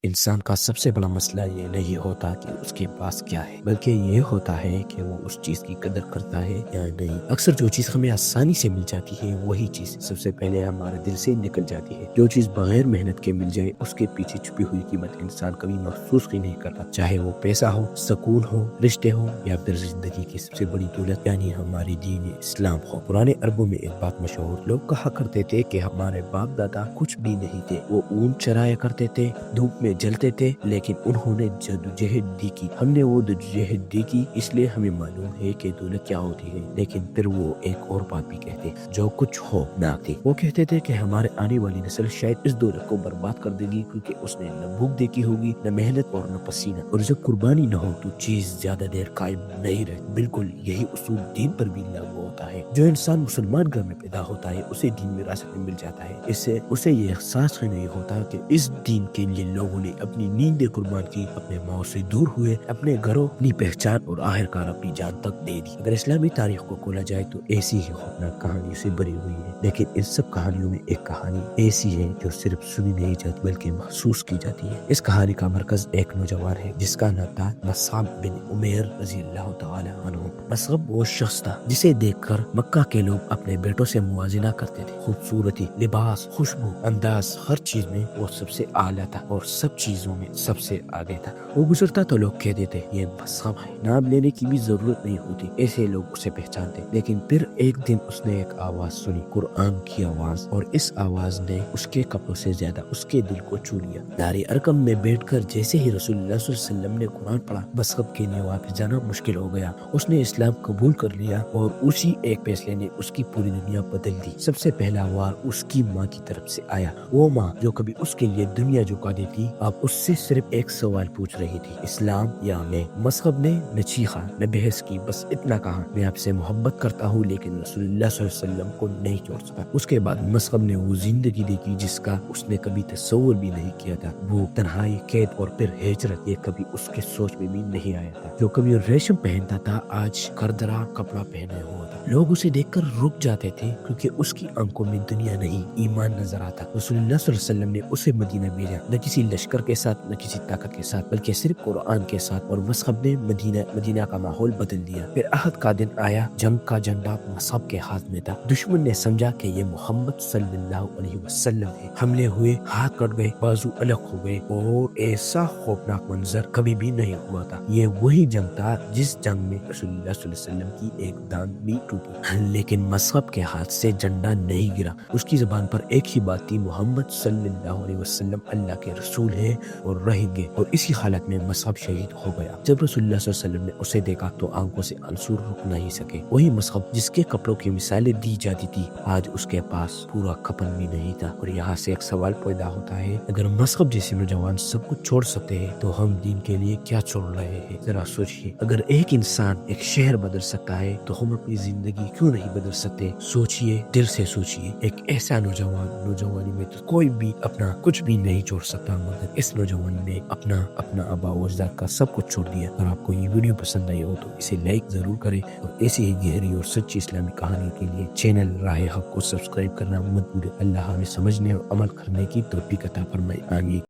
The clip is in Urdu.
انسان کا سب سے بڑا مسئلہ یہ نہیں ہوتا کہ اس کے پاس کیا ہے، بلکہ یہ ہوتا ہے کہ وہ اس چیز کی قدر کرتا ہے یا نہیں۔ اکثر جو چیز ہمیں آسانی سے مل جاتی ہے وہی چیز سب سے پہلے ہمارے دل سے نکل جاتی ہے۔ جو چیز بغیر محنت کے مل جائے اس کے پیچھے چھپی ہوئی قیمت انسان کبھی محسوس ہی نہیں کرتا، چاہے وہ پیسہ ہو، سکون ہو، رشتے ہو یا پھر زندگی کی سب سے بڑی دولت یعنی ہماری دین اسلام ہو۔ پرانے عربوں میں ایک بات مشہور، لوگ کہا کرتے تھے کہ ہمارے باپ دادا کچھ بھی نہیں تھے، وہ اونٹ چرایا کرتے تھے، دھوپ میں جلتے تھے، لیکن انہوں نے جدوجہد دی کی۔ ہم نے وہ جدوجہد دی کی، اس لیے ہمیں معلوم ہے کہ دولت کیا ہوتی ہے۔ لیکن پھر وہ ایک اور بات بھی کہتے، جو کچھ ہو نہ تھی۔ وہ کہتے تھے کہ ہمارے آنے والی نسل شاید اس دولت کو برباد کر دے گی، کیونکہ اس نے نہ بھوک دیکھی ہوگی، نہ محنت اور نہ پسینہ، اور جب قربانی نہ ہو تو چیز زیادہ دیر قائم نہیں رہتی۔ بالکل یہی اصول دین پر بھی لاگو ہوتا ہے۔ جو انسان مسلمان گھر میں پیدا ہوتا ہے اسے دین وراثت میں مل جاتا ہے، اسے یہ احساس ہی نہیں ہوتا کہ اس دین کے لیے لوگوں نے اپنی نیندیں قربان کی، اپنے ماؤں سے دور ہوئے، اپنے گھروں، اپنی پہچان اور آخرکار اپنی جان تک دے دی۔ اگر اسلامی تاریخ کو کھولا جائے تو ایسی ہی خوفناک کہانی سے بھری ہوئی ہے، لیکن ان سب کہانیوں میں ایک کہانی ایسی ہے جو صرف سنی نہیں جاتی بلکہ محسوس کی جاتی ہے۔ اس کہانی کا مرکز ایک نوجوان ہے جس کا نام تھا مصعب بن عمیر رضی اللہ تعالی عنہ۔ مصعب وہ شخص تھا جسے دیکھ کر مکہ کے لوگ اپنے بیٹوں سے موازنہ کرتے تھے۔ خوبصورتی، لباس، خوشبو، انداز، ہر چیز میں وہ سب سے اعلیٰ تھا اور سب چیزوں میں سب سے آگے تھا۔ وہ گزرتا تو لوگ کہتے تھے یہ مصعب ہے، نام لینے کی بھی ضرورت نہیں ہوتی، ایسے لوگ اسے پہچانتے۔ لیکن پھر ایک دن اس نے ایک آواز سنی، قرآن کی آواز، اور اس آواز نے اس کے کپڑوں سے زیادہ اس کے دل کو چھو لیا۔ دار ارقم میں بیٹھ کر جیسے ہی رسول اللہ صلی اللہ علیہ وسلم نے قرآن پڑھا، مصعب کے لیے واپس جانا مشکل ہو گیا۔ اس نے اسلام قبول کر لیا اور اسی ایک فیصلے نے اس کی پوری دنیا بدل دی۔ سب سے پہلا وار اس کی ماں کی طرف سے آیا، وہ ماں جو کبھی اس کے لیے دنیا جھکا دیتی، اب اس سے صرف ایک سوال پوچھ رہی تھی، اسلام یا میں؟ مصعب نے نہ چیخا نہ بحث کی، بس اتنا کہا، میں آپ سے محبت کرتا ہوں لیکن رسول اللہ صلی اللہ علیہ وسلم کو نہیں چھوڑ سکتا۔ اس کے بعد مصعب نے وہ زندگی دیکھی جس کا اس نے کبھی تصور بھی نہیں کیا تھا۔ بھوک، تنہائی، قید اور پھر ہجرت، یہ کبھی اس کے سوچ میں بھی نہیں آیا تھا۔ جو کبھی ریشم پہنتا تھا آج کردرا کپڑا پہنے ہوا تھا۔ لوگ اسے دیکھ کر رک جاتے تھے کیونکہ اس کی آنکھوں میں دنیا نہیں ایمان نظر آتا۔ رسول اللہ صلی اللہ علیہ وسلم نے اسے مدینہ بھیجا، نہ کسی لشکر کے ساتھ نہ کسی طاقت کے ساتھ، بلکہ صرف قرآن کے ساتھ، اور مصعب نے مدینہ کا ماحول بدل دیا۔ پھر احد کا دن آیا، جنگ کا جھنڈا مصعب کے ہاتھ میں تھا۔ دشمن نے سمجھا کہ یہ محمد صلی اللہ علیہ وسلم ہے، حملے ہوئے، ہاتھ کٹ گئے، بازو الگ ہو گئے، اور ایسا خوفناک منظر کبھی بھی نہیں ہوا تھا۔ یہ وہی جنگ تھا جس جنگ میں رسول اللہ صلی اللہ علیہ وسلم کی ایک دان بھی ٹوٹی، لیکن مصعب کے ہاتھ سے جھنڈا نہیں گرا۔ اس کی زبان پر ایک ہی بات تھی، محمد صلی اللہ علیہ وسلم اللہ کے رسول ہے اور رہیں گے۔ اور اسی حالت میں مصعب شہید ہو گیا۔ جب رسول اللہ صلی اللہ علیہ وسلم نے اسے دیکھا تو آنکھوں سے آنسو رک نہیں سکے۔ وہی مصعب جس کے کپڑوں کی مثالیں دی جاتی تھی، آج اس کے پاس پورا کفن بھی نہیں تھا۔ اور یہاں سے ایک سوال پیدا ہوتا ہے، اگر مصعب جیسے نوجوان سب کچھ چھوڑ سکتے ہیں تو ہم دین کے لیے کیا چھوڑ رہے ہیں؟ ذرا سوچیے، اگر ایک انسان ایک شہر بدل سکتا ہے تو ہم اپنی زندگی کیوں نہیں بدل سکتے؟ سوچیے، دل سے سوچیے۔ ایک ایسا نوجوانی میں تو کوئی بھی اپنا کچھ بھی نہیں چھوڑ سکتا، مگر اس نوجوان نے اپنا آبا و اجداد کا سب کچھ چھوڑ دیا۔ اگر آپ کو یہ ویڈیو پسند آئی ہو تو اسے لائک ضرور کریں، اور ایسی ہی گہری اور سچی اسلامی کہانی کے لیے چینل راہ حق کو سبسکرائب کرنا مت بھولیں۔ اللہ ہمیں سمجھنے اور عمل کرنے کی توفیق عطا فرمائے، آمین۔